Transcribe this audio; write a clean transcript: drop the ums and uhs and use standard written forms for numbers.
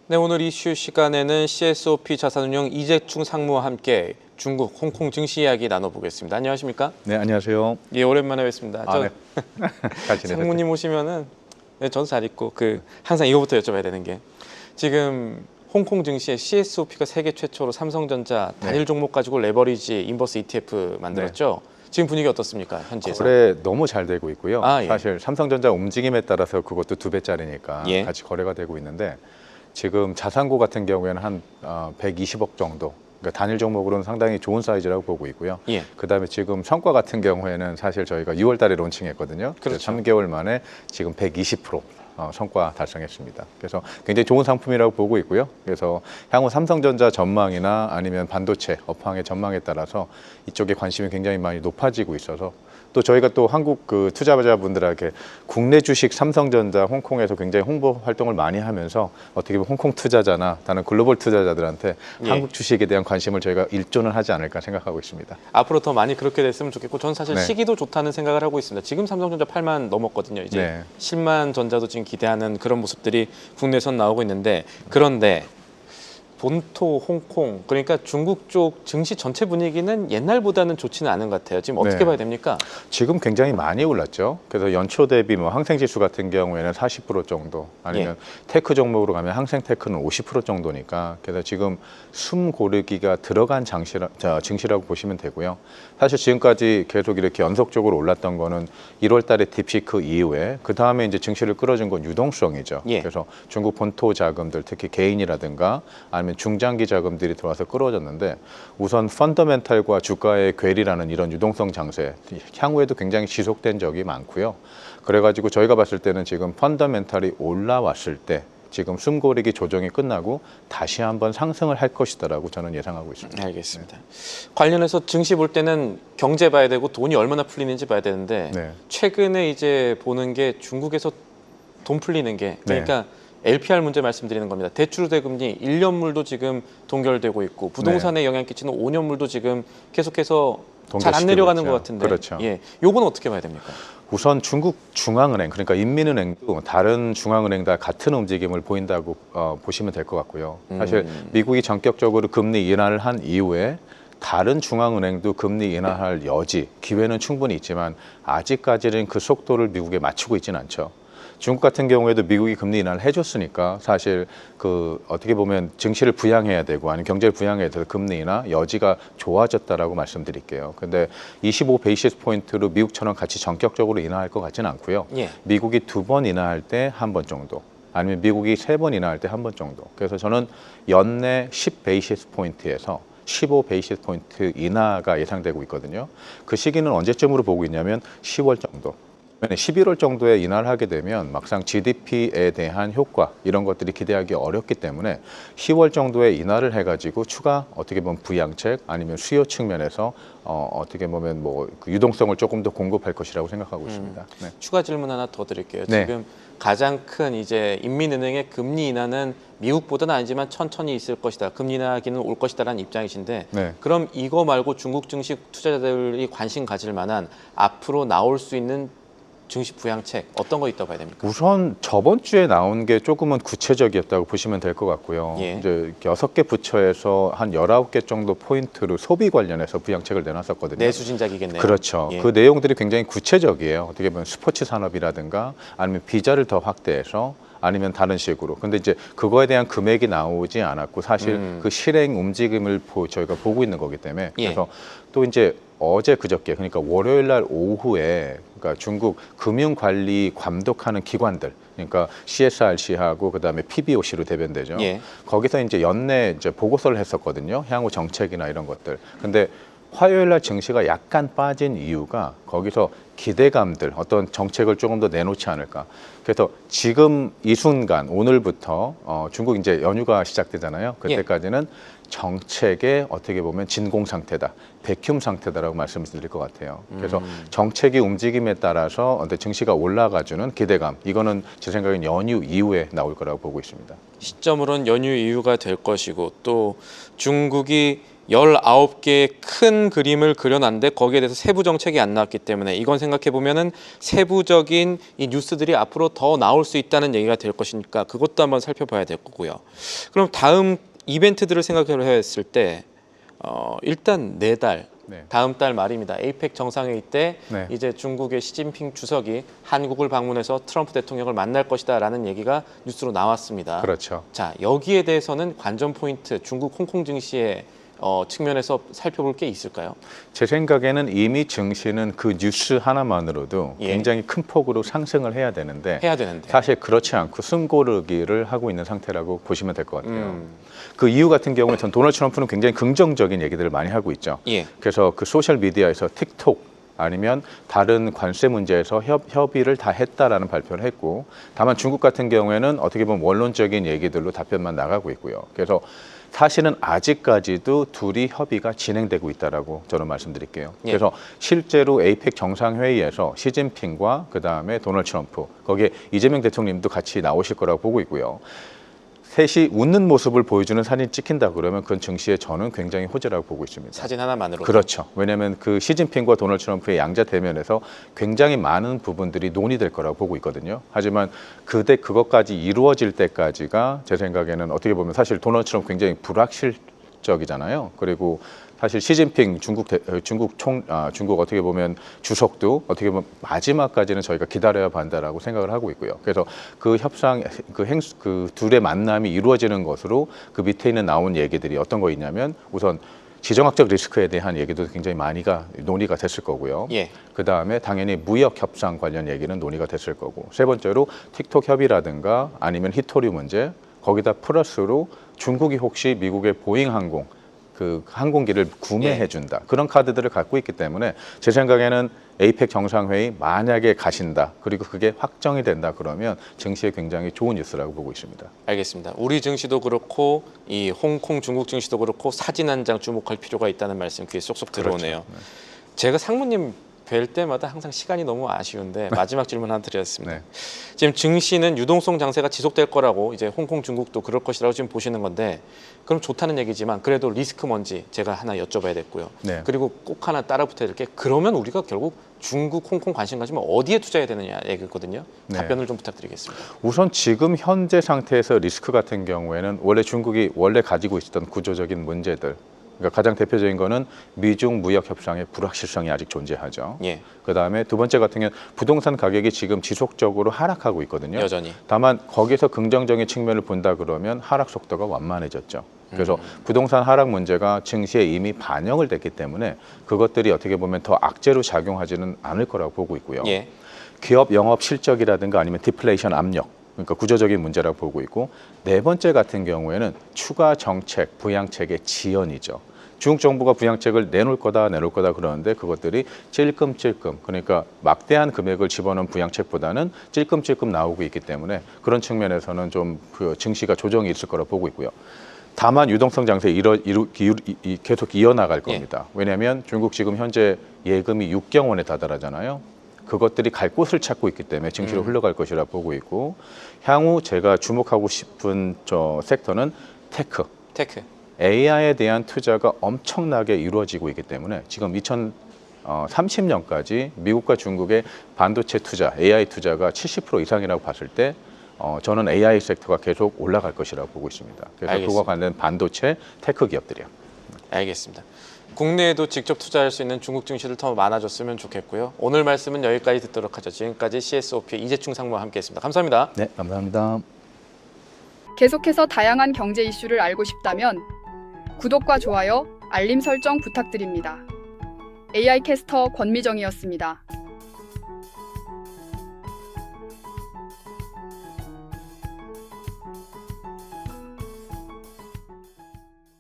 네, 오늘 이슈 시간에는 CSOP 자산운용 이재충 상무와 함께 중국, 홍콩 증시 이야기 나눠보겠습니다. 안녕하십니까? 네, 안녕하세요. 예, 오랜만에 뵙습니다. 네. 잘 지내셨죠? 상무님 오시면은 네, 저도 잘 있고 항상 이거부터 여쭤봐야 되는 게 지금 홍콩 증시의 CSOP가 세계 최초로 삼성전자 단일 종목 가지고 레버리지 인버스 ETF 만들었죠. 지금 분위기 어떻습니까? 현지에서. 거래 너무 잘 되고 있고요. 예. 사실 삼성전자 움직임에 따라서 그것도 2배짜리니까 예. 같이 거래가 되고 있는데 지금 자산고 같은 경우에는 한 120억 정도. 그러니까 단일 종목으로는 상당히 좋은 사이즈라고 보고 있고요. 예. 그다음에 지금 성과 같은 경우에는 사실 저희가 6월 달에 론칭했거든요. 그렇죠. 3개월 만에 지금 120% 성과 달성했습니다. 그래서 굉장히 좋은 상품이라고 보고 있고요. 그래서 향후 삼성전자 전망이나 아니면 반도체 업황의 전망에 따라서 이쪽에 관심이 굉장히 많이 높아지고 있어서 또 저희가 또 한국 그 투자자분들에게 국내 주식 삼성전자 홍콩에서 굉장히 홍보 활동을 많이 하면서 어떻게 보면 홍콩 투자자나 다른 글로벌 투자자들한테 예. 한국 주식에 대한 관심을 저희가 일조는 하지 않을까 생각하고 있습니다. 앞으로 더 많이 그렇게 됐으면 좋겠고 저는 사실 네. 시기도 좋다는 생각을 하고 있습니다. 지금 삼성전자 8만 넘었거든요. 이제 네. 10만 전자도 지금 기대하는 그런 모습들이 국내에선 나오고 있는데 그런데 본토 홍콩 그러니까 중국 쪽 증시 전체 분위기는 옛날보다는 좋지는 않은 것 같아요. 지금 어떻게 네. 봐야 됩니까? 지금 굉장히 많이 올랐죠. 그래서 연초 대비 뭐 항생지수 같은 경우에는 40% 정도 아니면 테크 종목으로 가면 항생테크는 50% 정도니까 그래서 지금 숨 고르기가 들어간 증시라고 보시면 되고요. 사실 지금까지 계속 이렇게 연속적으로 올랐던 거는 1월 달에 딥시크 이후에 그 다음에 이제 증시를 끌어준 건 유동성이죠. 예. 그래서 중국 본토 자금들 특히 개인이라든가 아니면 중장기 자금들이 들어와서 끌어졌는데 우선 펀더멘탈과 주가의 괴리라는 이런 유동성 장세 향후에도 굉장히 지속된 적이 많고요. 그래가지고 저희가 봤을 때는 지금 펀더멘탈이 올라왔을 때 지금 숨고르기 조정이 끝나고 다시 한번 상승을 할 것이다라고 저는 예상하고 있습니다. 알겠습니다. 관련해서 증시 볼 때는 경제 봐야 되고 돈이 얼마나 풀리는지 봐야 되는데 네. 최근에 이제 보는 게 중국에서 돈 풀리는 게 그러니까 LPR 문제 말씀드리는 겁니다. 대출대금리 1년물도 지금 동결되고 있고 부동산에 영향 끼치는 5년물도 지금 계속해서 잘 안 내려가는 것 같은데. 그렇죠. 예, 요거는 어떻게 봐야 됩니까? 우선 중국 중앙은행 그러니까 인민은행도 다른 중앙은행과 같은 움직임을 보인다고 보시면 될 것 같고요. 사실 미국이 전격적으로 금리 인하를 한 이후에 다른 중앙은행도 금리 인하할 여지, 기회는 충분히 있지만 아직까지는 그 속도를 미국에 맞추고 있지는 않죠. 중국 같은 경우에도 미국이 금리 인하를 해줬으니까 사실 그 어떻게 보면 증시를 부양해야 되고 아니면 경제를 부양해야 돼서 금리 인하 여지가 좋아졌다라고 말씀드릴게요. 근데 25 베이시스 포인트로 미국처럼 같이 전격적으로 인하할 것 같지는 않고요. 예. 미국이 2번 인하할 때 한 번 정도. 아니면 미국이 3번 인하할 때 한 번 정도. 그래서 저는 연내 10 베이시스 포인트에서 15 베이시스 포인트 인하가 예상되고 있거든요. 그 시기는 언제쯤으로 보고 있냐면 10월 정도. 11월 정도에 인하를 하게 되면 막상 GDP에 대한 효과 이런 것들이 기대하기 어렵기 때문에 10월 정도에 인하를 해가지고 추가 어떻게 보면 부양책 아니면 수요 측면에서 어떻게 보면 뭐 그 유동성을 조금 더 공급할 것이라고 생각하고 있습니다. 네. 추가 질문 하나 더 드릴게요. 네. 지금 가장 큰 이제 인민은행의 금리 인하는 미국보다는 아니지만 천천히 있을 것이다. 금리 인하기는 올 것이다라는 입장이신데 네. 그럼 이거 말고 중국 증시 투자자들이 관심 가질 만한 앞으로 나올 수 있는 증시 부양책 어떤 거 있다고 봐야 됩니까? 우선 저번 주에 나온 게 조금은 구체적이었다고 보시면 될 것 같고요. 예. 이제 6개 부처에서 한 19개 정도 포인트로 소비 관련해서 부양책을 내놨었거든요. 내수진작이겠네요. 그렇죠. 예. 그 내용들이 굉장히 구체적이에요. 어떻게 보면 스포츠 산업이라든가 아니면 비자를 더 확대해서 아니면 다른 식으로. 근데 이제 그거에 대한 금액이 나오지 않았고 사실 그 실행 움직임을 저희가 보고 있는 거기 때문에 그래서 또 이제 어제 그저께 그러니까 월요일 날 오후에 그러니까 중국 금융관리 감독하는 기관들 그러니까 CSRC하고 그다음에 PBOC로 대변되죠. 예. 거기서 이제 연내 이제 보고서를 했었거든요. 향후 정책이나 이런 것들. 근데 화요일 날 증시가 약간 빠진 이유가 거기서 기대감들 어떤 정책을 조금 더 내놓지 않을까. 그래서 지금 이 순간 오늘부터 중국 이제 연휴가 시작되잖아요. 그때까지는 정책의 어떻게 보면 진공 상태다, 백큐ම් 상태다라고 말씀을 드릴 것 같아요. 그래서 정책이 움직임에 따라서 증시가 올라가주는 기대감, 이거는 제 생각엔 연휴 이후에 나올 거라고 보고 있습니다. 시점으로는 연휴 이후가 될 것이고 또 중국이 19개의 큰 그림을 그려놨는데 거기에 대해서 세부 정책이 안 나왔기 때문에 이건 생각해 보면은 세부적인 이 뉴스들이 앞으로 더 나올 수 있다는 얘기가 될 것이니까 그것도 한번 살펴봐야 될 거고요. 그럼 다음 이벤트들을 생각을 했을 때 일단 내달 네. 다음 달 말입니다. 에이펙 정상회의 때 네. 이제 중국의 시진핑 주석이 한국을 방문해서 트럼프 대통령을 만날 것이다라는 얘기가 뉴스로 나왔습니다. 그렇죠. 자, 여기에 대해서는 관전 포인트 중국 홍콩 증시의 측면에서 살펴볼 게 있을까요? 제 생각에는 이미 증시는 그 뉴스 하나만으로도 예. 굉장히 큰 폭으로 상승을 해야 되는데 사실 그렇지 않고 숨고르기를 하고 있는 상태라고 보시면 될 것 같아요. 그 이유 같은 경우는 전 도널드 트럼프는 굉장히 긍정적인 얘기들을 많이 하고 있죠. 예. 그래서 그 소셜 미디어에서 틱톡 아니면 다른 관세 문제에서 협의를 다 했다라는 발표를 했고, 다만 중국 같은 경우에는 어떻게 보면 원론적인 얘기들로 답변만 나가고 있고요. 그래서 사실은 아직까지도 둘이 협의가 진행되고 있다라고 저는 말씀드릴게요. 예. 그래서 실제로 에이펙 정상회의에서 시진핑과 그다음에 도널드 트럼프, 거기에 이재명 대통령님도 같이 나오실 거라고 보고 있고요. 셋이 웃는 모습을 보여주는 사진 찍힌다 그러면 그건 증시에 저는 굉장히 호재라고 보고 있습니다. 사진 하나만으로. 그렇죠. 왜냐하면 그 시진핑과 도널드 트럼프의 양자 대면에서 굉장히 많은 부분들이 논의될 거라고 보고 있거든요. 하지만 그것까지 이루어질 때까지가 제 생각에는 어떻게 보면 사실 도널드 트럼프 굉장히 불확실적이잖아요. 그리고 사실 시진핑 중국 어떻게 보면 주석도 어떻게 보면 마지막까지는 저희가 기다려야 한다라고 생각을 하고 있고요. 그래서 그 협상, 그 둘의 만남이 이루어지는 것으로 그 밑에 있는 나온 얘기들이 어떤 거 있냐면 우선 지정학적 리스크에 대한 얘기도 굉장히 많이가 논의가 됐을 거고요. 예. 그 다음에 당연히 무역 협상 관련 얘기는 논의가 됐을 거고, 세 번째로 틱톡 협의라든가 아니면 히토류 문제, 거기다 플러스로 중국이 혹시 미국의 보잉 항공 그 항공기를 구매해준다. 그런 카드들을 갖고 있기 때문에 제 생각에는 에이펙 정상회의 만약에 가신다. 그리고 그게 확정이 된다 그러면 증시에 굉장히 좋은 뉴스라고 보고 있습니다. 알겠습니다. 우리 증시도 그렇고 이 홍콩 중국 증시도 그렇고 사진 한 장 주목할 필요가 있다는 말씀 귀에 쏙쏙 들어오네요. 그렇죠. 네. 제가 상무님 뵐 때마다 항상 시간이 너무 아쉬운데 마지막 질문 하나 드렸습니다. 네. 지금 증시는 유동성 장세가 지속될 거라고 이제 홍콩 중국도 그럴 것이라고 지금 보시는 건데 그럼 좋다는 얘기지만 그래도 리스크 뭔지 제가 하나 여쭤봐야 됐고요. 네. 그리고 꼭 하나 따라 붙어야 될 게 그러면 우리가 결국 중국, 홍콩 관심 가지면 어디에 투자해야 되느냐 얘기거든요. 네. 답변을 좀 부탁드리겠습니다. 우선 지금 현재 상태에서 리스크 같은 경우에는 원래 중국이 원래 가지고 있었던 구조적인 문제들, 그러니까 가장 대표적인 거는 미중 무역 협상의 불확실성이 아직 존재하죠. 예. 그다음에 두 번째 같은 경우는 부동산 가격이 지금 지속적으로 하락하고 있거든요. 여전히. 다만 거기서 긍정적인 측면을 본다 그러면 하락 속도가 완만해졌죠. 그래서 부동산 하락 문제가 증시에 이미 반영을 됐기 때문에 그것들이 어떻게 보면 더 악재로 작용하지는 않을 거라고 보고 있고요. 예. 기업 영업 실적이라든가 아니면 디플레이션 압력, 그러니까 구조적인 문제라고 보고 있고, 네 번째 같은 경우에는 추가 정책, 부양책의 지연이죠. 중국 정부가 부양책을 내놓을 거다 그러는데 그것들이 찔끔찔끔, 그러니까 막대한 금액을 집어넣은 부양책보다는 찔끔찔끔 나오고 있기 때문에 그런 측면에서는 좀 그 증시가 조정이 있을 거라고 보고 있고요. 다만 유동성 장세 계속 이어나갈 겁니다. 왜냐하면 중국 지금 현재 예금이 6경 원에 다다르잖아요. 그것들이 갈 곳을 찾고 있기 때문에 증시로 흘러갈 것이라 보고 있고, 향후 제가 주목하고 싶은 섹터는 테크. AI에 대한 투자가 엄청나게 이루어지고 있기 때문에 지금 2030년까지 미국과 중국의 반도체 투자, AI 투자가 70% 이상이라고 봤을 때 저는 AI 섹터가 계속 올라갈 것이라고 보고 있습니다. 그래서 알겠습니다. 그와 관련 반도체, 테크 기업들이요. 알겠습니다. 국내에도 직접 투자할 수 있는 중국 증시를 더 많아졌으면 좋겠고요. 오늘 말씀은 여기까지 듣도록 하죠. 지금까지 CSOP의 이재충 상무와 함께했습니다. 감사합니다. 네, 감사합니다. 계속해서 다양한 경제 이슈를 알고 싶다면 구독과 좋아요, 알림 설정 부탁드립니다. AI 캐스터 권미정이었습니다.